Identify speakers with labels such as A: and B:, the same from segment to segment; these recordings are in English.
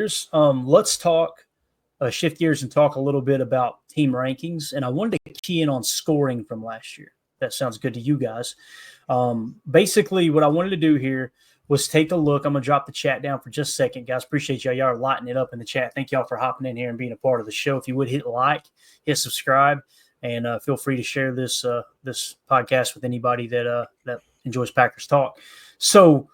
A: Packers. Let's shift gears and talk a little bit about team rankings. And I wanted to key in on scoring from last year. That sounds good to you guys. Basically, what I wanted to do here was take a look. I'm going to drop the chat down for just a second, guys. Appreciate y'all. Y'all are lighting it up in the chat. Thank y'all for hopping in here and being a part of the show. If you would hit like, hit subscribe, and feel free to share this podcast with anybody that enjoys Packers talk. So,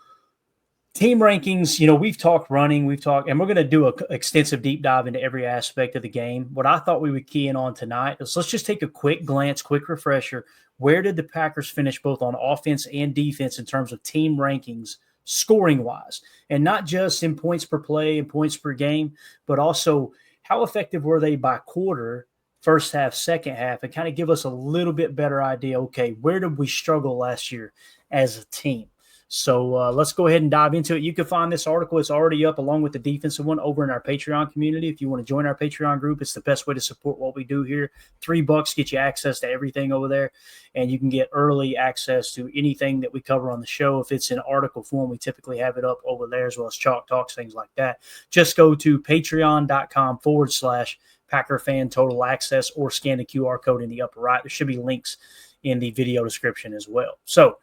A: team rankings, we've talked running, and we're going to do an extensive deep dive into every aspect of the game. What I thought we would key in on tonight is let's just take a quick glance, quick refresher. Where did the Packers finish both on offense and defense in terms of team rankings, scoring-wise? And not just in points per play and points per game, but also how effective were they by quarter, first half, second half, and kind of give us a little bit better idea, okay, where did we struggle last year as a team? So let's go ahead and dive into it. You can find this article. It's already up along with the defensive one over in our Patreon community. If you want to join our Patreon group, it's the best way to support what we do here. $3 get you access to everything over there, and you can get early access to anything that we cover on the show. If it's in article form, we typically have it up over there as well as Chalk Talks, things like that. Just go to patreon.com/Packer Fan Total Access or scan the QR code in the upper right. There should be links in the video description as well. So,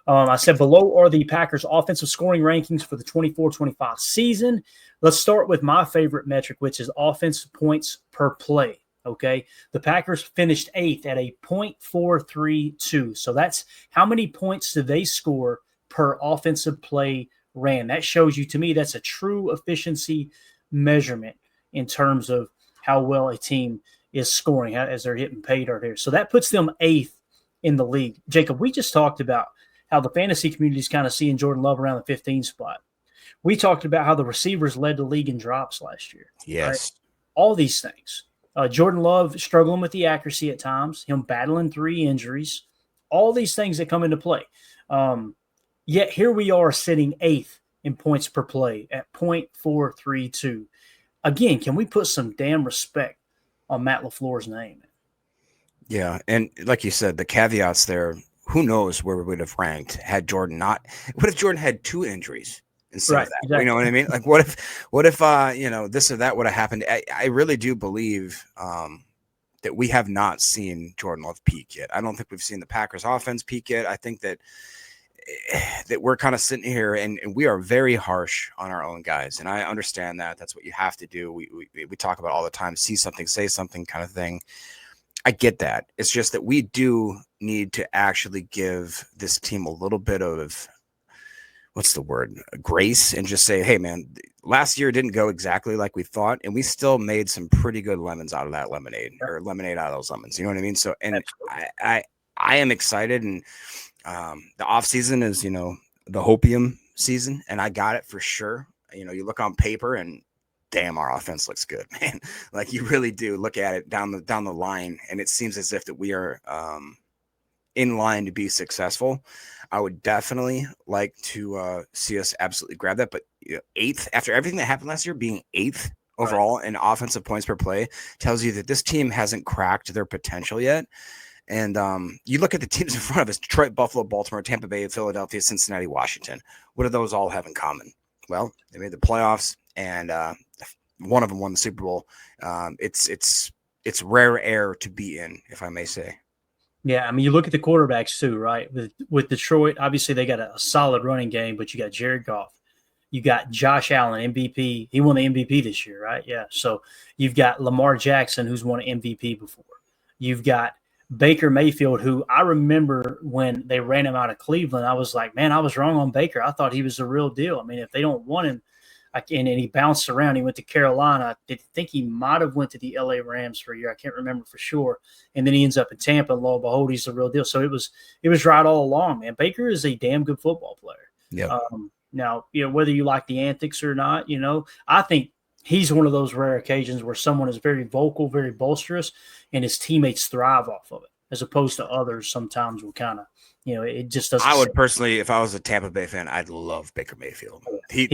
A: I said below are the Packers' offensive scoring rankings for the 24-25 season. Let's start with my favorite metric, which is offensive points per play. Okay, the Packers finished 8th at a .432. So that's how many points do they score per offensive play ran. That shows you, to me, that's a true efficiency measurement in terms of how well a team is scoring as they're hitting pay dirt here. So that puts them 8th in the league. Jacob, we just talked about how the fantasy community is kind of seeing Jordan Love around the 15 spot. We talked about how the receivers led the league in drops last year.
B: Yes.
A: Right? All these things. Jordan Love struggling with the accuracy at times, him battling 3 injuries, all these things that come into play. Yet here we are sitting 8th in points per play at .432. Again, can we put some damn respect on Matt LaFleur's name?
B: Yeah, and like you said, the caveats there, who knows where we would have ranked had Jordan not. What if Jordan had 2 injuries instead of that? Exactly. You know what I mean? Like, what if this or that would have happened? I really do believe that we have not seen Jordan Love peak yet. I don't think we've seen the Packers offense peak yet. I think that we're kind of sitting here and we are very harsh on our own guys. And I understand that. That's what you have to do. We talk about all the time, see something, say something kind of thing. I get that. It's just that we do need to actually give this team a little bit of, what's the word, grace, and just say, hey, man, last year didn't go exactly like we thought, and we still made some pretty good lemons out of that lemonade, or lemonade out of those lemons. You know what I mean? So, and I am excited, and the off season is, the hopium season, and I got it for sure. You look on paper and damn, our offense looks good, man. Like, you really do look at it down the line, and it seems as if that we are in line to be successful. I would definitely like to see us absolutely grab that. But 8th, after everything that happened last year, being 8th overall in offensive points per play tells you that this team hasn't cracked their potential yet. And you look at the teams in front of us: Detroit, Buffalo, Baltimore, Tampa Bay, Philadelphia, Cincinnati, Washington. What do those all have in common? Well, they made the playoffs, and one of them won the Super Bowl. It's rare air to be in, if I may say.
A: Yeah, I mean, you look at the quarterbacks too, right? With Detroit, obviously they got a solid running game, but you got Jared Goff. You got Josh Allen, MVP. He won the MVP this year, right? Yeah. So you've got Lamar Jackson, who's won an MVP before. You've got Baker Mayfield, who I remember when they ran him out of Cleveland, I was like, man, I was wrong on Baker. I thought he was the real deal. I mean, if they don't want him, and he bounced around. He went to Carolina. I think he might have went to the LA Rams for a year. I can't remember for sure. And then he ends up in Tampa. And lo and behold, he's the real deal. So it was right all along, man. Baker is a damn good football player.
B: Yeah.
A: Now, whether you like the antics or not, I think he's one of those rare occasions where someone is very vocal, very boisterous, and his teammates thrive off of it, as opposed to others sometimes will kind of, it just doesn't.
B: I would personally, if I was a Tampa Bay fan, I'd love Baker Mayfield. He'd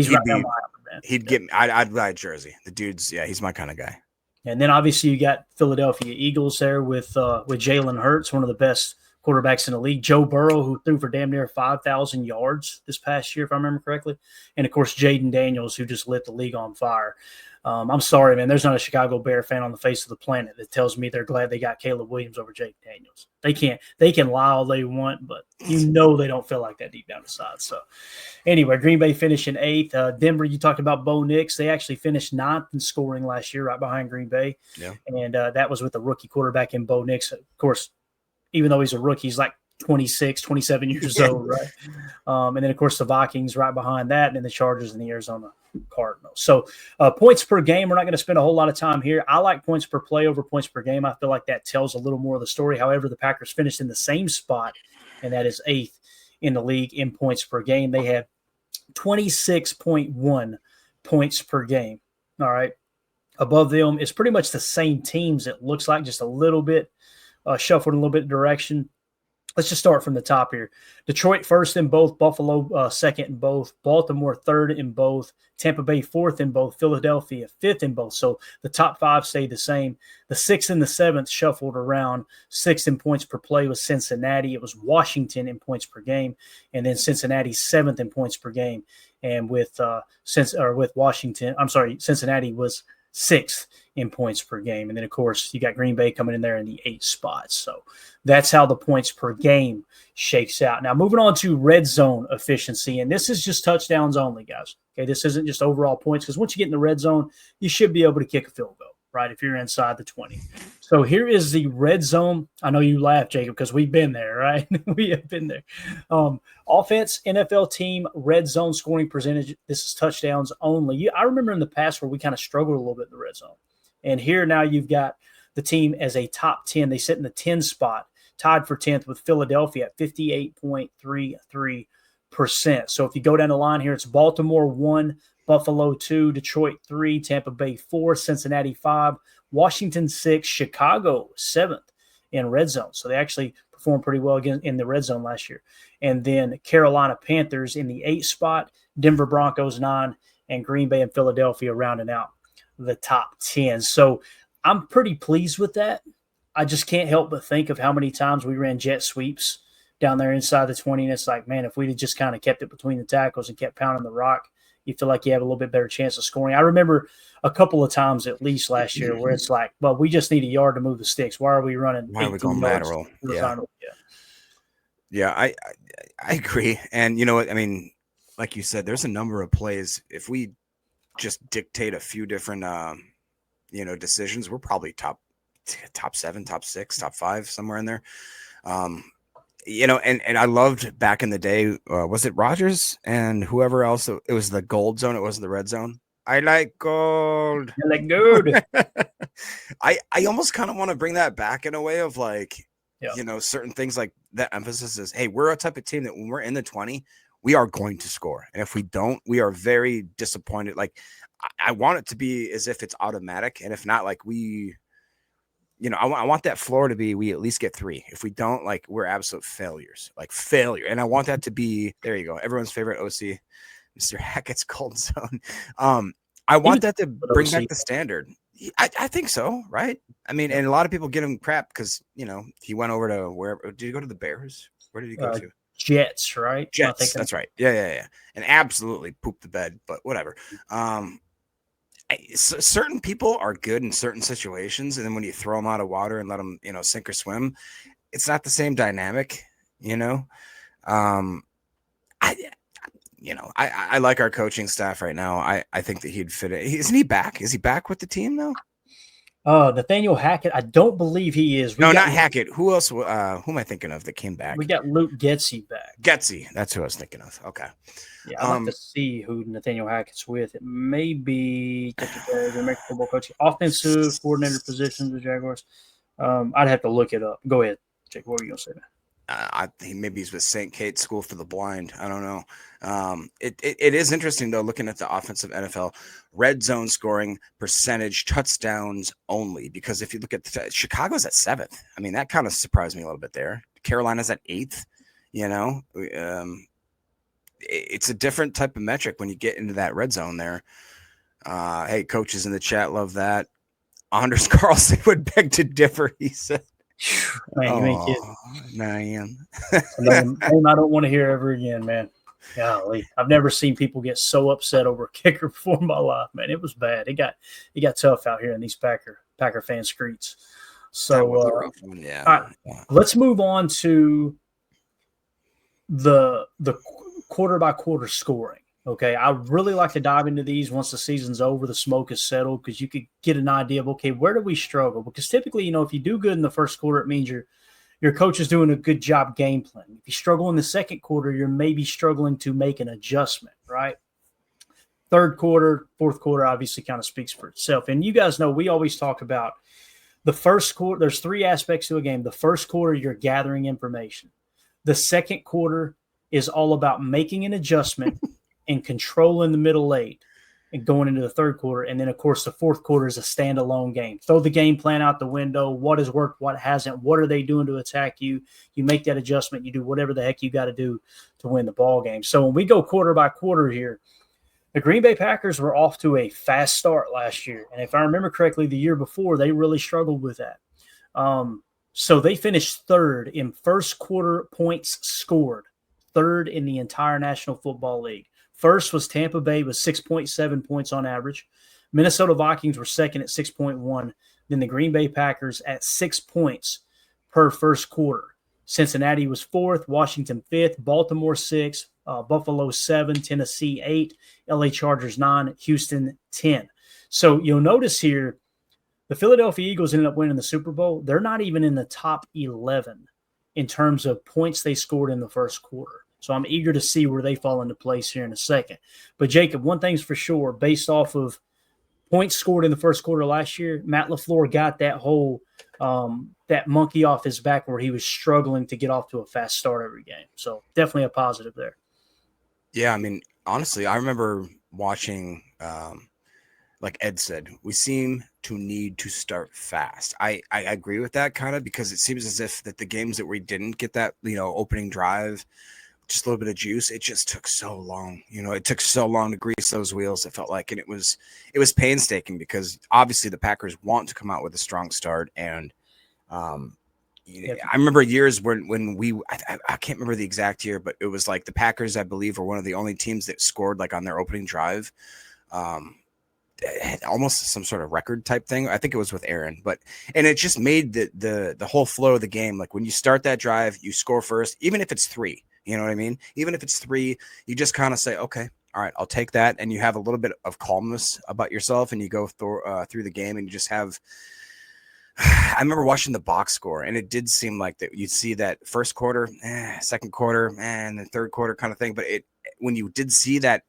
B: get me. I'd buy a jersey. The dude's, he's my kind of guy.
A: And then obviously you got Philadelphia Eagles there with Jalen Hurts, one of the best quarterbacks in the league. Joe Burrow, who threw for damn near 5,000 yards this past year, if I remember correctly. And, of course, Jaden Daniels, who just lit the league on fire. I'm sorry, man. There's not a Chicago Bear fan on the face of the planet that tells me they're glad they got Caleb Williams over Jaden Daniels. They can lie all they want, but they don't feel like that deep down inside. So, anyway, Green Bay finishing 8th. Denver, you talked about Bo Nix. They actually finished 9th in scoring last year, right behind Green Bay.
B: Yeah.
A: And that was with a rookie quarterback in Bo Nix. Of course, even though he's a rookie, he's like 26, 27 years old, right? And then, of course, the Vikings right behind that, and then the Chargers and the Arizona Cardinals. So points per game, we're not going to spend a whole lot of time here. I like points per play over points per game. I feel like that tells a little more of the story. However, the Packers finished in the same spot, and that is 8th in the league in points per game. They have 26.1 points per game. All right. Above them, it's pretty much the same teams, it looks like, just a little bit shuffled a little bit of direction. Let's just start from the top here. Detroit first in both, Buffalo second in both, Baltimore third in both, Tampa Bay fourth in both, Philadelphia fifth in both. So the top 5 stayed the same. The 6th and the 7th shuffled around. 6th in points per play was Cincinnati. It was Washington in points per game, and then Cincinnati 7th in points per game. And with Washington, I'm sorry, Cincinnati was 6th in points per game. And then, of course, you got Green Bay coming in there in the 8th spot. So that's how the points per game shakes out. Now, moving on to red zone efficiency, and this is just touchdowns only, guys. Okay, this isn't just overall points, because once you get in the red zone, you should be able to kick a field goal, right, if you're inside the 20. So here is the red zone. I know you laugh, Jacob, because we've been there, right? We have been there. Offense, NFL team, red zone scoring percentage. This is touchdowns only. I remember in the past where we kind of struggled a little bit in the red zone. And here now you've got the team as a top 10. They sit in the 10 spot, tied for 10th with Philadelphia at 58.33%. So if you go down the line here, it's Baltimore 1, Buffalo 2, Detroit 3, Tampa Bay 4, Cincinnati 5, Washington 6, Chicago 7th in red zone. So they actually performed pretty well again in the red zone last year. And then Carolina Panthers in the 8th spot, Denver Broncos 9, and Green Bay and Philadelphia rounding out the top 10. So I'm pretty pleased with that. I just can't help but think of how many times we ran jet sweeps down there inside the 20. And it's like, man, if we'd have just kind of kept it between the tackles and kept pounding the rock, you feel like you have a little bit better chance of scoring. I remember a couple of times at least last year where it's like, well, we just need a yard to move the sticks. Why are we running?
B: Why are we going lateral? Yeah, I agree. And you know what? I mean, like you said, there's a number of plays. If we just dictate a few different, decisions, we're probably top 7, top 6, top 5, somewhere in there. And I loved back in the day, was it Rodgers and whoever else? It was the gold zone. It wasn't the red zone. I like gold.
A: I like gold.
B: I almost kind of want to bring that back in a way of like, certain things like that emphasis is, hey, we're a type of team that when we're in the 20, we are going to score. And if we don't, we are very disappointed. Like I want it to be as if it's automatic. And if not, like I want that floor to be, we at least get 3. If we don't, like, we're absolute failures, like failure. And I want that to be, there you go, everyone's favorite OC, Mr. Hackett's cold zone. I want that to bring back the standard. I think so, right? I mean, and a lot of people get him crap because, he went over to wherever. Did he go to the Bears? Where did he go to?
A: Jets, right?
B: Jets, that's right. Yeah. And absolutely pooped the bed, but whatever. Certain people are good in certain situations, and then when you throw them out of water and let them, sink or swim, it's not the same dynamic, I like our coaching staff right now. I think that he'd fit it. Isn't he back? Is he back with the team now?
A: Nathaniel Hackett, I don't believe he is.
B: Not Hackett. Who else? Who am I thinking of that came back?
A: We got Luke Getsy back.
B: Getsy, that's who I was thinking of. Okay.
A: Yeah, I'd like to see who Nathaniel Hackett's with. It may be the American football coach, offensive coordinator position, the Jaguars. I'd have to look it up. Go ahead, Jake. What were you going to say, man?
B: I think maybe he's with St. Kate's School for the Blind. I don't know. It is interesting, though, looking at the offensive NFL red zone scoring percentage, touchdowns only, because if you look at Chicago's at 7th. I mean, that kind of surprised me a little bit there. Carolina's at 8th. It's a different type of metric when you get into that red zone there. Hey, coaches in the chat love that. Anders Carlson would beg to differ, he said.
A: Man, you ain't kidding.
B: 9
A: It's a name I don't want to hear ever again, man. Golly, I've never seen people get so upset over a kicker before in my life, man. It was bad. It got tough out here in these Packer fan streets.
B: That was a
A: So,
B: rough one. Yeah.
A: all right, let's move on to the quarter by quarter scoring. Okay, I really like to dive into these once the season's over, the smoke is settled, because you could get an idea of, okay, where do we struggle? Because typically, if you do good in the first quarter, it means your coach is doing a good job game planning. If you struggle in the second quarter, you're maybe struggling to make an adjustment, right? Third quarter, fourth quarter obviously kind of speaks for itself. And you guys know we always talk about the first quarter. There's three aspects to a game. The first quarter, you're gathering information. The second quarter is all about making an adjustment and controlling the middle eight and going into the third quarter. And then, of course, the fourth quarter is a standalone game. Throw the game plan out the window. What has worked? What hasn't? What are they doing to attack you? You make that adjustment. You do whatever the heck you got to do to win the ball game. So when we go quarter by quarter here, the Green Bay Packers were off to a fast start last year. And if I remember correctly, the year before, they really struggled with that. So they finished third in first quarter points scored, third in the entire National Football League. First was Tampa Bay with 6.7 points on average. Minnesota Vikings were second at 6.1. Then the Green Bay Packers at 6 points per first quarter. Cincinnati was fourth, Washington fifth, Baltimore sixth, Buffalo 7, Tennessee 8, LA Chargers 9, Houston 10. So you'll notice here, the Philadelphia Eagles ended up winning the Super Bowl. They're not even in the top 11 in terms of points they scored in the first quarter. So I'm eager to see where they fall into place here in a second. But Jacob, one thing's for sure, based off of points scored in the first quarter last year, Matt LaFleur got that whole that monkey off his back where he was struggling to get off to a fast start every game. So definitely a positive there.
B: Yeah, I mean, honestly, I remember watching, like Ed said, we seem to need to start fast. I agree with that kind of, because it seems as if that the games that we didn't get that, opening drive, just a little bit of juice, it just took so long. It took so long to grease those wheels, it felt like. And it was painstaking, because obviously the Packers want to come out with a strong start. And I remember years when I can't remember the exact year, but it was like the Packers, I believe, were one of the only teams that scored like on their opening drive. Almost some sort of record type thing. I think it was with Aaron, and it just made the whole flow of the game. Like when you start that drive, you score first, even if it's 3. You know what I mean? Even if it's 3, you just kind of say, okay, all right, I'll take that. And you have a little bit of calmness about yourself, and you go through the game, and you just have. I remember watching the box score, and it did seem like that you'd see that first quarter, second quarter, and the third quarter kind of thing. But when you did see that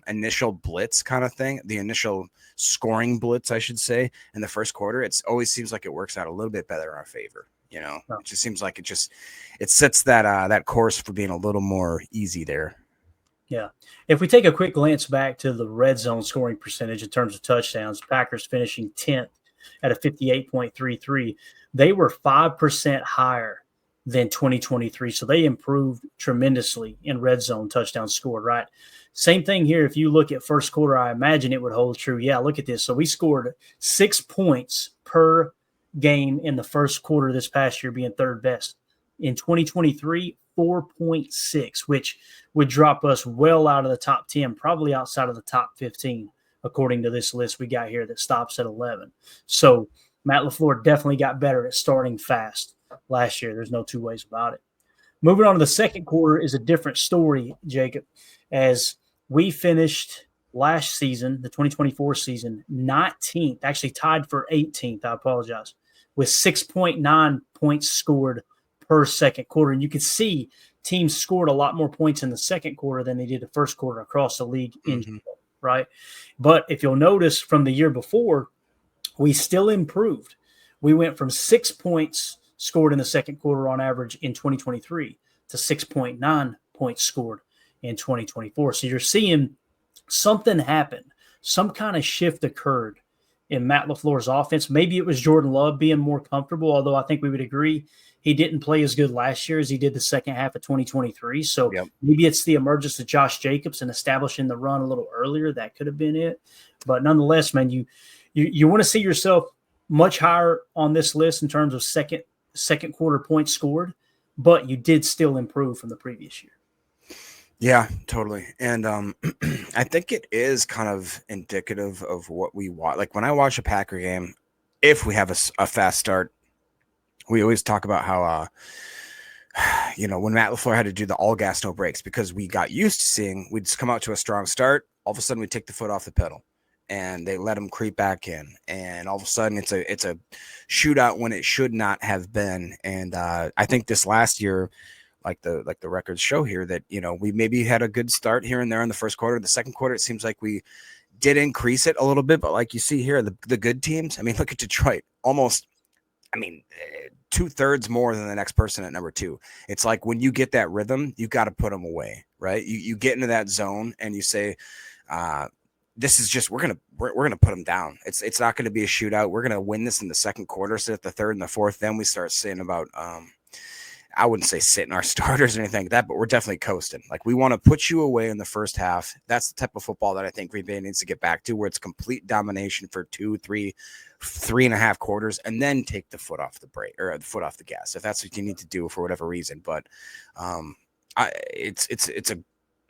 B: initial blitz kind of thing, the initial scoring blitz, I should say, in the first quarter, it always seems like it works out a little bit better in our favor. It just seems like it sets that course for being a little more easy there.
A: Yeah. If we take a quick glance back to the red zone scoring percentage in terms of touchdowns, Packers finishing 10th at a 58.33. They were 5% higher than 2023. So they improved tremendously in red zone touchdowns scored, right? Same thing here. If you look at first quarter, I imagine it would hold true. Yeah, look at this. So we scored 6 points per game in the first quarter this past year, being third best. In 2023, 4.6, which would drop us well out of the top 10, probably outside of the top 15, according to this list we got here that stops at 11. So Matt LaFleur definitely got better at starting fast last year. There's no two ways about it. Moving on to the second quarter is a different story, Jacob, as we finished last season, the 2024 season, 19th, actually tied for 18th, I apologize, with 6.9 points scored per second quarter. And you could see teams scored a lot more points in the second quarter than they did the first quarter across the league in general, right? But if you'll notice from the year before, we still improved. We went from 6 points scored in the second quarter on average in 2023 to 6.9 points scored in 2024. So you're seeing something happen. Some kind of shift occurred in Matt LaFleur's offense. Maybe it was Jordan Love being more comfortable, although I think we would agree he didn't play as good last year as he did the second half of 2023. So maybe it's the emergence of Josh Jacobs and establishing the run a little earlier. That could have been it. But nonetheless, man, you want to see yourself much higher on this list in terms of second quarter points scored. but you did still improve from the previous year.
B: Yeah, totally. And I think it is kind of indicative of what we want. Like when I watch a Packer game, if we have a fast start, we always talk about how, when Matt LaFleur had to do the all gas, no brakes, because we got used to seeing we'd just come out to a strong start. All of a sudden, we take the foot off the pedal, and they let them creep back in, and all of a sudden, it's a shootout when it should not have been. And I think this last year, like the records show here, that we maybe had a good start here and there in the first quarter. The second quarter, it seems like we did increase it a little bit, but like you see here, the good teams. I mean, look at Detroit, almost. I mean, 2/3 more than the next person at number 2. It's like when you get that rhythm, you got to put them away, right? You get into that zone and you say, "This is just we're gonna put them down. It's not going to be a shootout. We're going to win this in the second quarter. So at the third and the fourth, then we start saying about." I wouldn't say sitting our starters or anything like that, but we're definitely coasting. Like we want to put you away in the first half. That's the type of football that I think Green Bay needs to get back to, where it's complete domination for 2, 3, 3.5 quarters, and then take the foot off the brake or the foot off the gas if that's what you need to do for whatever reason. But it's a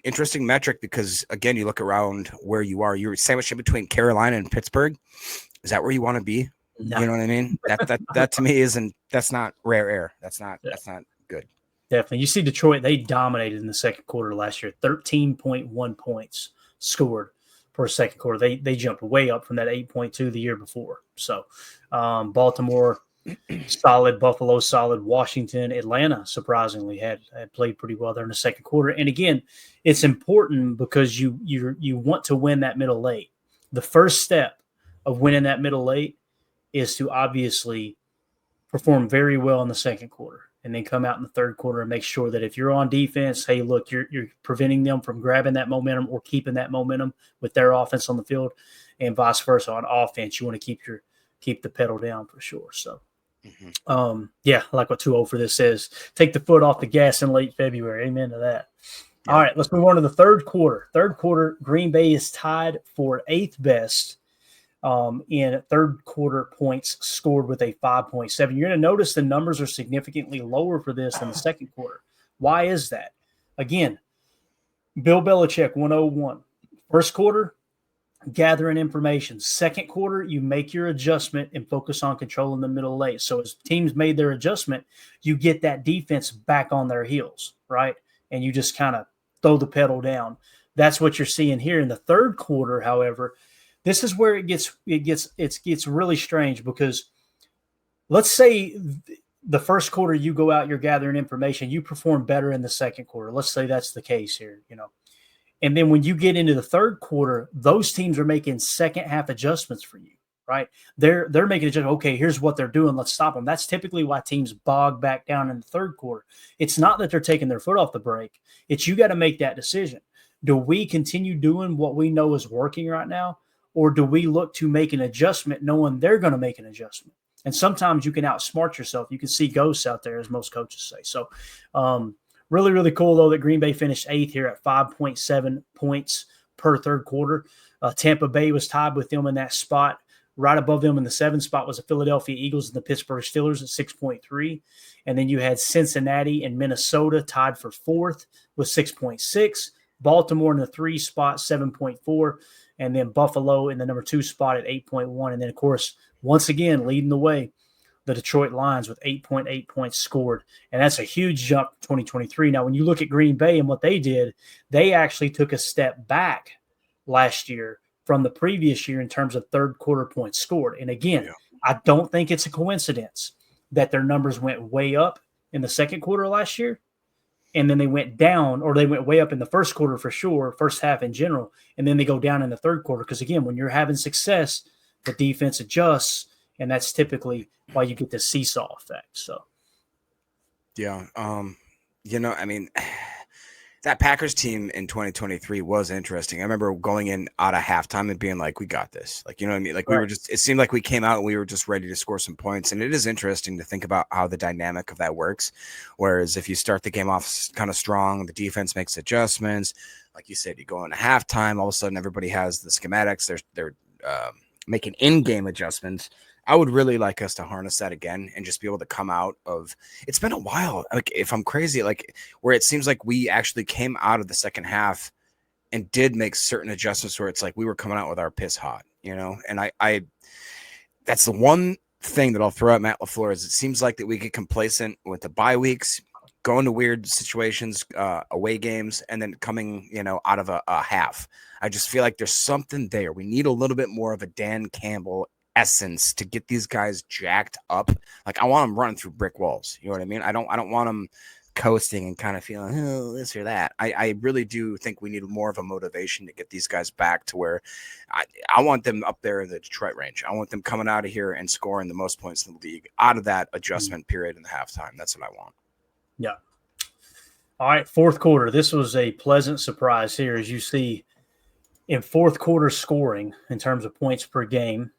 B: interesting metric because again, you look around where you are. You're sandwiched in between Carolina and Pittsburgh. Is that where you want to be? No. You know what I mean? That to me that's not rare air. That's not good.
A: Definitely. You see Detroit, they dominated in the second quarter last year. 13.1 points scored per second quarter. They jumped way up from that 8.2 the year before. So Baltimore, solid. Buffalo, solid. Washington, Atlanta, surprisingly, had played pretty well there in the second quarter. And again, it's important because you want to win that middle late. The first step of winning that middle late is to obviously perform very well in the second quarter and then come out in the third quarter and make sure that if you're on defense, hey, look, you're preventing them from grabbing that momentum or keeping that momentum with their offense on the field, and vice versa. On offense, you want to keep the pedal down for sure. So, I like what 2-0 for this says. Take the foot off the gas in late February. Amen to that. Yeah. All right, let's move on to the third quarter. Third quarter, Green Bay is tied for 8th best in third quarter points scored with a 5.7. You're going to notice the numbers are significantly lower for this than the second quarter. Why is that? Again, Bill Belichick 101. First quarter, gathering information. Second quarter, you make your adjustment and focus on controlling the middle late. So as teams made their adjustment, you get that defense back on their heels, right? And you just kind of throw the pedal down. That's what you're seeing here in the third quarter, however. This is where it gets really strange because let's say the first quarter you go out, you're gathering information, you perform better in the second quarter. Let's say that's the case here, And then when you get into the third quarter, those teams are making second half adjustments for you, right? They're making adjustments. Okay, here's what they're doing. Let's stop them. That's typically why teams bog back down in the third quarter. It's not that they're taking their foot off the brake. It's you got to make that decision. Do we continue doing what we know is working right now? Or do we look to make an adjustment knowing they're going to make an adjustment? And sometimes you can outsmart yourself. You can see ghosts out there, as most coaches say. So really, really cool, though, that Green Bay finished 8th here at 5.7 points per third quarter. Tampa Bay was tied with them in that spot. Right above them in the 7th spot was the Philadelphia Eagles and the Pittsburgh Steelers at 6.3. And then you had Cincinnati and Minnesota tied for 4th with 6.6. Baltimore in the 3 spot, 7.4. And then Buffalo in the number 2 spot at 8.1. And then, of course, once again, leading the way, the Detroit Lions with 8.8 points scored. And that's a huge jump for 2023. Now, when you look at Green Bay and what they did, they actually took a step back last year from the previous year in terms of third quarter points scored. And again, I don't think it's a coincidence that their numbers went way up in the second quarter last year. And then they went down, or they went way up in the first quarter for sure, first half in general, and then they go down in the third quarter. Because, again, when you're having success, the defense adjusts, and that's typically why you get the seesaw effect. So,
B: yeah, I mean, that Packers team in 2023 was interesting. I remember going in out of halftime and being like, we got this. Like, you know what I mean? Like, we were just – it seemed like we came out and we were just ready to score some points. And it is interesting to think about how the dynamic of that works. Whereas if you start the game off kind of strong, the defense makes adjustments. Like you said, you go into halftime, all of a sudden everybody has the schematics. They're making in-game adjustments. I would really like us to harness that again and just be able to come out of. It's been a while. Like if I'm crazy, like where it seems like we actually came out of the second half and did make certain adjustments where it's like we were coming out with our piss hot, and I that's the one thing that I'll throw at Matt LaFleur is it seems like that we get complacent with the bye weeks, going to weird situations, away games, and then coming, out of a half. I just feel like there's something there. We need a little bit more of a Dan Campbell essence to get these guys jacked up. Like I want them running through brick walls. You know what I mean? I don't want them coasting and kind of feeling this or that. I really do think we need more of a motivation to get these guys back to where I want them up there in the Detroit range. I want them coming out of here and scoring the most points in the league out of that adjustment period in the halftime. That's what I want.
A: Yeah. All right, fourth quarter. This was a pleasant surprise here, as you see in fourth quarter scoring in terms of points per game.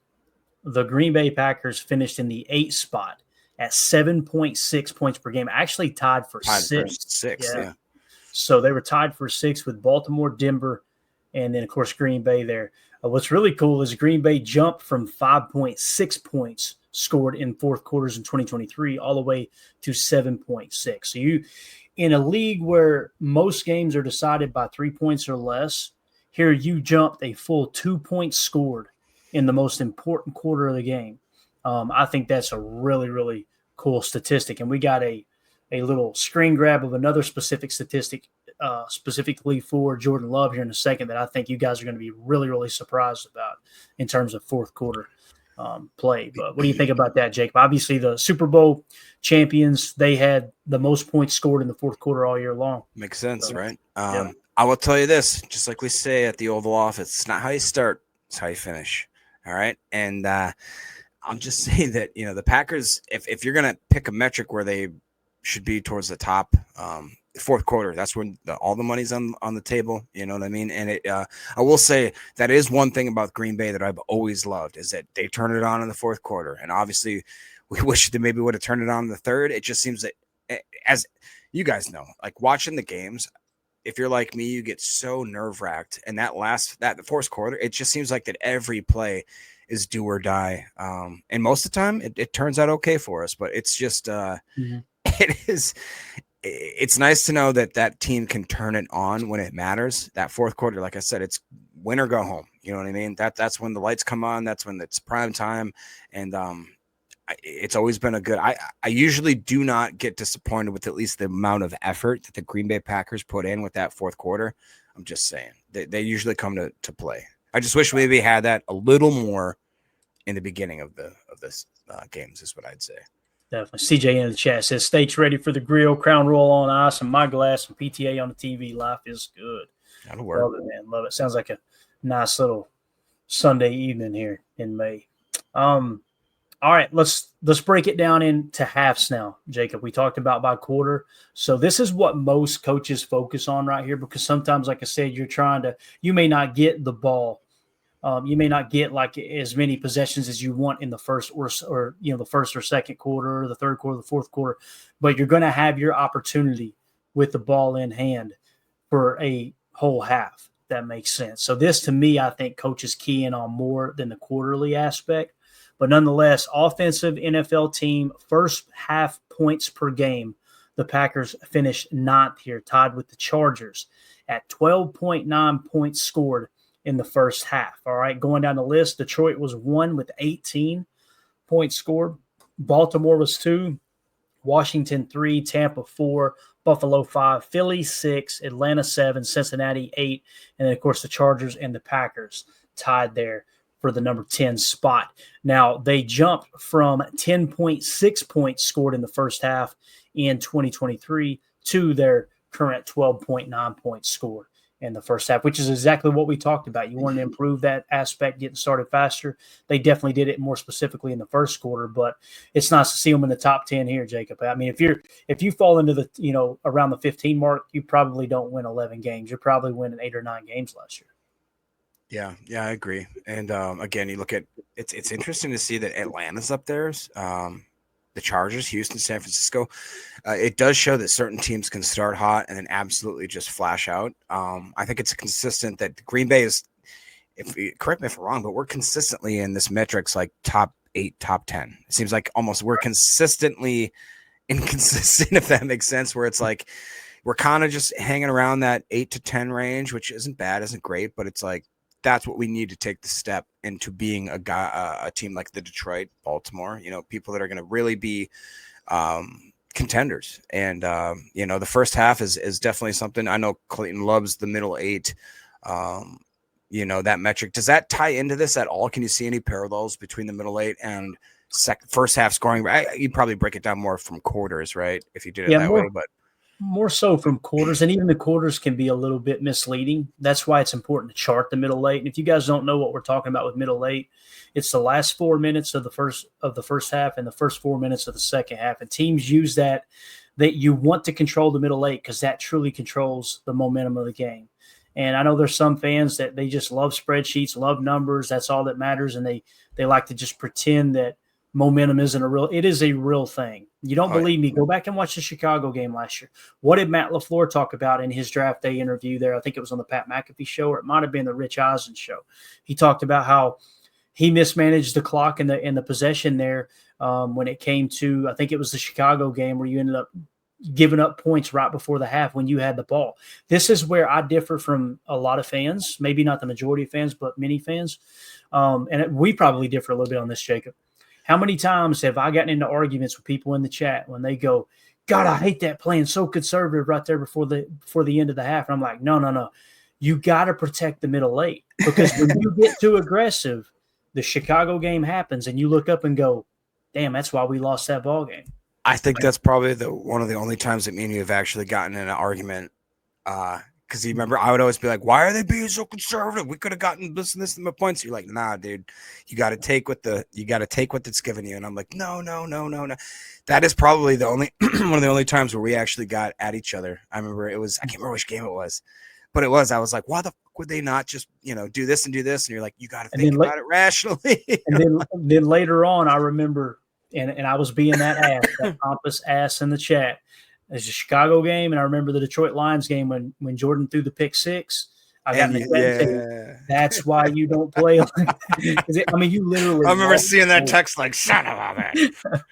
A: The Green Bay Packers finished in the 8th spot at 7.6 points per game, actually tied for sixth.
B: Yeah.
A: So they were tied for 6th with Baltimore, Denver, and then, of course, Green Bay there. What's really cool is Green Bay jumped from 5.6 points scored in fourth quarters in 2023 all the way to 7.6. So you, in a league where most games are decided by 3 points or less, here you jumped a full 2 points scored in the most important quarter of the game. I think that's a really, really cool statistic. And we got a little screen grab of another specific statistic specifically for Jordan Love here in a second that I think you guys are going to be really, really surprised about in terms of fourth quarter play. But what do you think about that, Jacob? Obviously, the Super Bowl champions, they had the most points scored in the fourth quarter all year long.
B: Makes sense,
A: so,
B: right?
A: Yeah.
B: I will tell you this, just like we say at the Oval Office, it's not how you start, it's how you finish. All right. And I'll just say that, the Packers, if you're going to pick a metric where they should be towards the top, fourth quarter, that's when all the money's on the table. You know what I mean? And I will say that is one thing about Green Bay that I've always loved is that they turn it on in the fourth quarter. And obviously we wish they maybe would have turned it on in the third. It just seems that, as you guys know, like watching the games, if you're like me, you get so nerve-wracked. And the fourth quarter, it just seems like that every play is do or die. And most of the time, it turns out okay for us. But it's just it's nice to know that team can turn it on when it matters. That fourth quarter, like I said, it's win or go home. You know what I mean? That's when the lights come on. That's when it's prime time. And it's always been a good. I usually do not get disappointed with at least the amount of effort that the Green Bay Packers put in with that fourth quarter. I'm just saying they usually come to play. I just wish we maybe had that a little more in the beginning of this games is what I'd say.
A: Definitely. CJ in the chat says steaks ready for the grill, crown roll on ice, and my glass and PTA on the TV. Life is good.
B: That'll work.
A: Love it, man. Love it. Sounds like a nice little Sunday evening here in May. All right, let's break it down into halves now, Jacob. We talked about by quarter. So this is what most coaches focus on right here because sometimes, like I said, you may not get the ball. You may not get like as many possessions as you want in the first or the first or second quarter, or the third quarter, the fourth quarter, but you're going to have your opportunity with the ball in hand for a whole half. That makes sense. So this, to me, I think coaches key in on more than the quarterly aspect. But nonetheless, offensive NFL team, first half points per game. The Packers finished 9th here, tied with the Chargers at 12.9 points scored in the first half. All right, going down the list, Detroit was 1 with 18 points scored. Baltimore was 2, Washington 3, Tampa 4, Buffalo 5, Philly 6, Atlanta 7, Cincinnati 8, and then, of course, the Chargers and the Packers tied there for the number 10 spot. Now, they jumped from 10.6 points scored in the first half in 2023 to their current 12.9 points scored in the first half, which is exactly what we talked about. You wanted to improve that aspect, getting started faster. They definitely did it more specifically in the first quarter, but it's nice to see them in the top 10 here, Jacob. I mean, if you fall into the, around the 15 mark, you probably don't win 11 games. You're probably winning 8 or 9 games last year.
B: Yeah, I agree. And again, you look at it's interesting to see that Atlanta's up there. The Chargers, Houston, San Francisco. It does show that certain teams can start hot and then absolutely just flash out. I think it's consistent that Green Bay is correct me if I'm wrong, but we're consistently in this metrics like top 8, top 10. It seems like almost we're consistently inconsistent, if that makes sense, where it's like we're kind of just hanging around that 8 to 10 range, which isn't bad, isn't great, but it's like that's what we need to take the step into being a team like the Detroit, Baltimore, people that are going to really be contenders. And the first half is definitely something. I know Clayton loves the middle 8. That metric. Does that tie into this at all? Can you see any parallels between the middle 8 and first half scoring? You'd probably break it down more from quarters, right? If you did it that way, but
A: more so from quarters, and even the quarters can be a little bit misleading. That's why it's important to chart the middle 8. And if you guys don't know what we're talking about with middle 8, it's the last 4 minutes of the first half and the first 4 minutes of the second half. And teams use that you want to control the middle 8 because that truly controls the momentum of the game. And I know there's some fans that they just love spreadsheets, love numbers. That's all that matters, and they like to just pretend that momentum isn't it is a real thing. You don't believe me? Go back and watch the Chicago game last year. What did Matt LaFleur talk about in his draft day interview there? I think it was on the Pat McAfee show, or it might have been the Rich Eisen show. He talked about how he mismanaged the clock in the possession there when it came to, I think it was the Chicago game where you ended up giving up points right before the half when you had the ball. This is where I differ from a lot of fans, maybe not the majority of fans, but many fans. We probably differ a little bit on this, Jacob. How many times have I gotten into arguments with people in the chat when they go, God, I hate that playing so conservative right there before the end of the half. And I'm like, no. You got to protect the middle 8 because when you get too aggressive, the Chicago game happens and you look up and go, damn, that's why we lost that ball game.
B: I think that's probably one of the only times that me and you have actually gotten in an argument. Because you remember, I would always be like, why are they being so conservative? We could have gotten this and this and the points. You're like, nah, dude, you got to take what it's given you. And I'm like, no. That is probably the only one of the only times where we actually got at each other. I remember I can't remember which game it was, but it was. I was like, why the fuck would they not just do this and do this? And you're like, you got to think about it rationally.
A: And then later on, I remember, and I was being that pompous ass in the chat. There's a Chicago game, and I remember the Detroit Lions game when Jordan threw the pick 6. I got in the chat and said, that's why you don't play. You literally.
B: I remember seeing that text like, son of a bitch.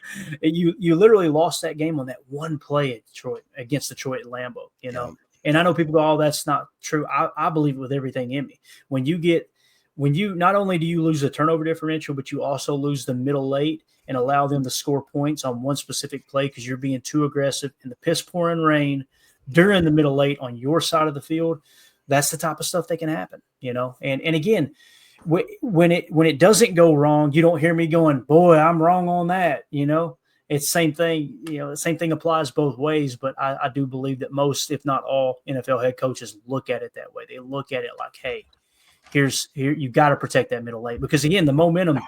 A: You literally lost that game on that one play at Detroit against Detroit at Lambeau.
B: Yeah.
A: And I know people go, "Oh, that's not true." I believe it with everything in me. When you not only do you lose the turnover differential, but you also lose the middle 8 and allow them to score points on one specific play because you're being too aggressive in the piss pouring rain during the middle 8 on your side of the field. That's the type of stuff that can happen, And again, when it doesn't go wrong, you don't hear me going, "Boy, I'm wrong on that." It's same thing. The same thing applies both ways. But I do believe that most, if not all, NFL head coaches look at it that way. They look at it like, hey, here you got to protect that middle 8 because again, the momentum.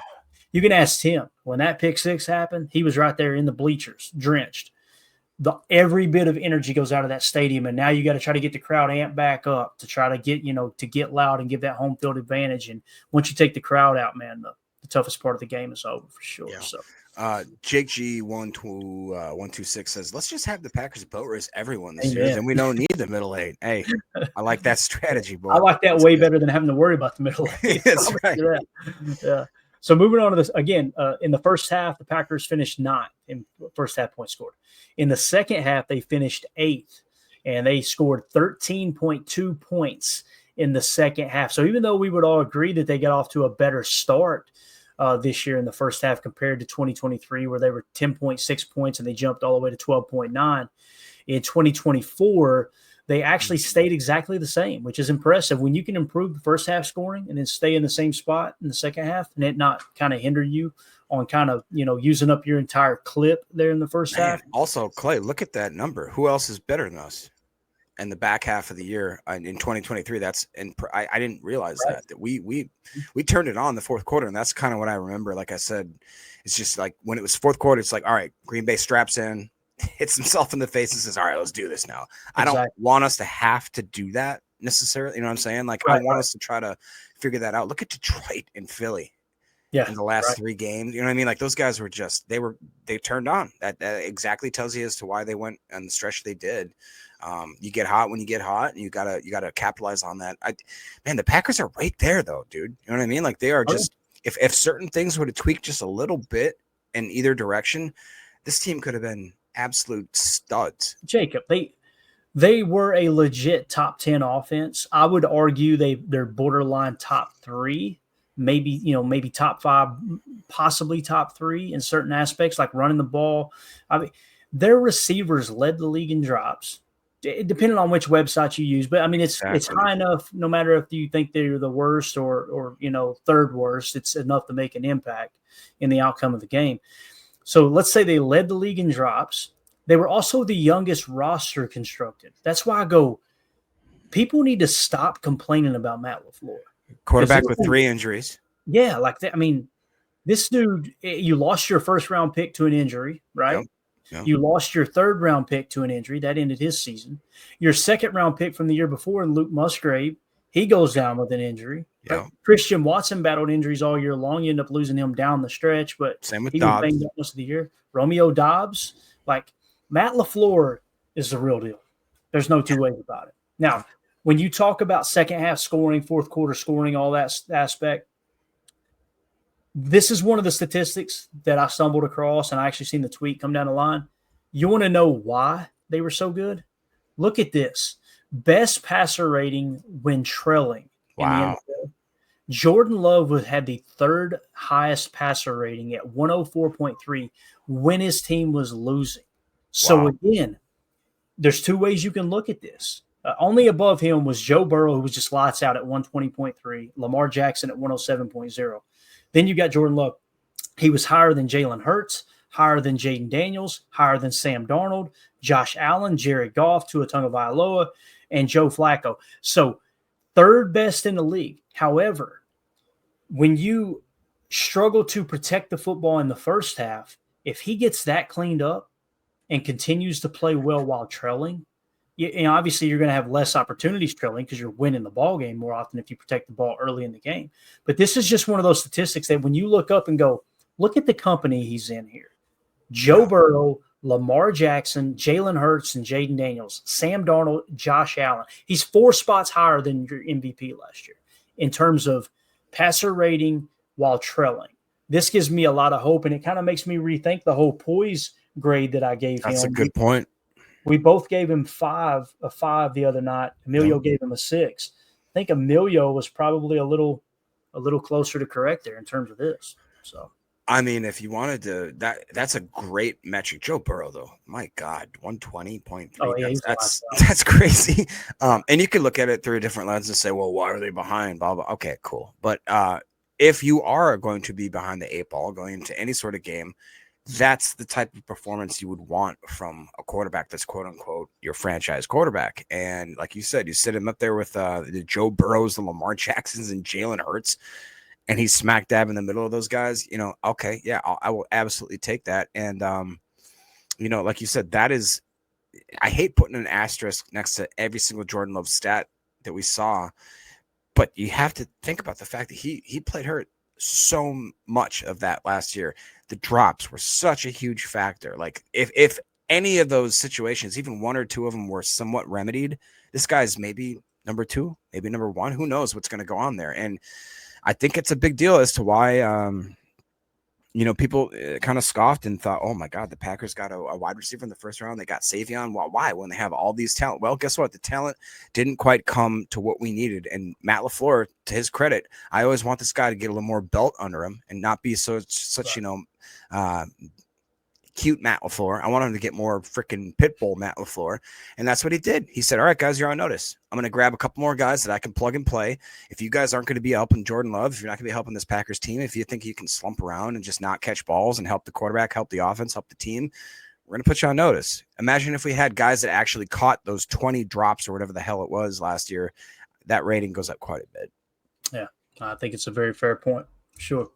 A: You can ask Tim when that pick 6 happened. He was right there in the bleachers, drenched. Every bit of energy goes out of that stadium, and now you got to try to get the crowd amped back up to try to get loud and give that home field advantage. And once you take the crowd out, man, the toughest part of the game is over for sure.
B: Yeah.
A: So.
B: Jake G 126 says, let's just have the Packers boat race everyone this year. Then we don't need the middle 8. Hey, I like that strategy, boy.
A: I like that way better than having to worry about the middle 8.
B: That's right.
A: Yeah. So moving on to this again, in the first half, the Packers finished 9th in first half points scored. In the second half, they finished 8th, and they scored 13.2 points in the second half. So even though we would all agree that they got off to a better start this year in the first half compared to 2023, where they were 10.6 points and they jumped all the way to 12.9, in 2024, they actually stayed exactly the same, which is impressive. When you can improve the first half scoring and then stay in the same spot in the second half and it not kind of hinder you on kind of, using up your entire clip there in the first half.
B: Also, Clay, look at that number. Who else is better than us in the back half of the year in 2023? I didn't realize that we turned it on the fourth quarter, and that's kind of what I remember. Like I said, it's just like when it was fourth quarter, it's like, all right, Green Bay straps in, hits himself in the face and says, all right, let's do this now. Exactly. I don't want us to have to do that necessarily. You know what I'm saying? Like, I want us to try to figure that out. Look at Detroit and Philly. in the last 3 games. You know what I mean? Like those guys were just they turned on. That exactly tells you as to why they went on the stretch they did. You get hot when you get hot, and you gotta capitalize on that. Man, the Packers are right there though, dude. You know what I mean? Like they are just if certain things would have tweaked just a little bit in either direction, this team could have been absolute studs.
A: Jacob, they were a legit top 10 offense. I would argue they're borderline top 3, maybe top 5, possibly top 3 in certain aspects, like running the ball. I mean, their receivers led the league in drops, depending on which website you use. But I mean, it's high enough. No matter if you think they're the worst or third worst, it's enough to make an impact in the outcome of the game. So let's say they led the league in drops. They were also the youngest roster constructed. That's why I go, people need to stop complaining about Matt LaFleur.
B: Quarterback with 3 injuries.
A: Yeah, like that. I mean, this dude, you lost your first-round pick to an injury, right? Yep. You lost your third-round pick to an injury. That ended his season. Your second-round pick from the year before, Luke Musgrave, he goes down with an injury. Yep. Christian Watson battled injuries all year long. You end up losing him down the stretch, but
B: same with
A: he was banged up most of the year. Romeo Doubs, like – Matt LaFleur is the real deal. There's no two ways about it. Now, when you talk about second half scoring, fourth quarter scoring, all that aspect, this is one of the statistics that I stumbled across, and I actually seen the tweet come down the line. You want to know why they were so good? Look at this. Best passer rating when trailing in the NFL. Jordan Love had the 3rd highest passer rating at 104.3 when his team was losing. So again, there's 2 ways you can look at this. Only above him was Joe Burrow, who was just lights out at 120.3, Lamar Jackson at 107.0. Then you got Jordan Love. He was higher than Jalen Hurts, higher than Jaden Daniels, higher than Sam Darnold, Josh Allen, Jared Goff, Tua Tagovailoa, and Joe Flacco. So 3rd best in the league. However, when you struggle to protect the football in the first half, if he gets that cleaned up and continues to play well while trailing, obviously you're going to have less opportunities trailing because you're winning the ball game more often if you protect the ball early in the game. But this is just one of those statistics that when you look up and go, look at the company he's in here. Joe Burrow, Lamar Jackson, Jalen Hurts, and Jaden Daniels, Sam Darnold, Josh Allen. He's 4 spots higher than your MVP last year in terms of passer rating while trailing. This gives me a lot of hope, and it kind of makes me rethink the whole poise grade that I gave him.
B: That's a good point.
A: We both gave him a 5 the other night. Emilio gave him a 6. I think Emilio was probably a little closer to correct there in terms of this. So,
B: I mean, if you wanted to, that's a great metric. Joe Burrow, though, my God, 120.3. Oh, yeah, that's crazy. And you could look at it through a different lens and say, well, why are they behind? Blah blah. Okay, cool. But if you are going to be behind the 8 ball going into any sort of game, that's the type of performance you would want from a quarterback that's quote unquote your franchise quarterback. And like you said, you sit him up there with the Joe Burrows, the Lamar Jacksons, and Jalen Hurts, and he's smack dab in the middle of those guys. Okay, yeah, I will absolutely take that. And like you said, that is, I hate putting an asterisk next to every single Jordan Love stat that we saw, but you have to think about the fact that he played hurt so much of that last year. The drops were such a huge factor. Like if any of those situations, even 1 or 2 of them were somewhat remedied, this guy's maybe number 2, maybe number 1. Who knows what's going to go on there? And I think it's a big deal as to why, people kind of scoffed and thought, oh my God, the Packers got a wide receiver in the first round. They got Savion. Well, why? When they have all these talent? Well, guess what? The talent didn't quite come to what we needed. And Matt LaFleur, to his credit, I always want this guy to get a little more belt under him and not be such cute Matt LaFleur. I want him to get more freaking pit bull Matt LaFleur. And that's what he did. He said, all right, guys, you're on notice. I'm going to grab a couple more guys that I can plug and play. If you guys aren't going to be helping Jordan Love, if you're not going to be helping this Packers team, if you think you can slump around and just not catch balls and help the quarterback, help the offense, help the team, we're going to put you on notice. Imagine if we had guys that actually caught those 20 drops or whatever the hell it was last year. That rating goes up quite a bit.
A: Yeah, I think it's a very fair point. Sure.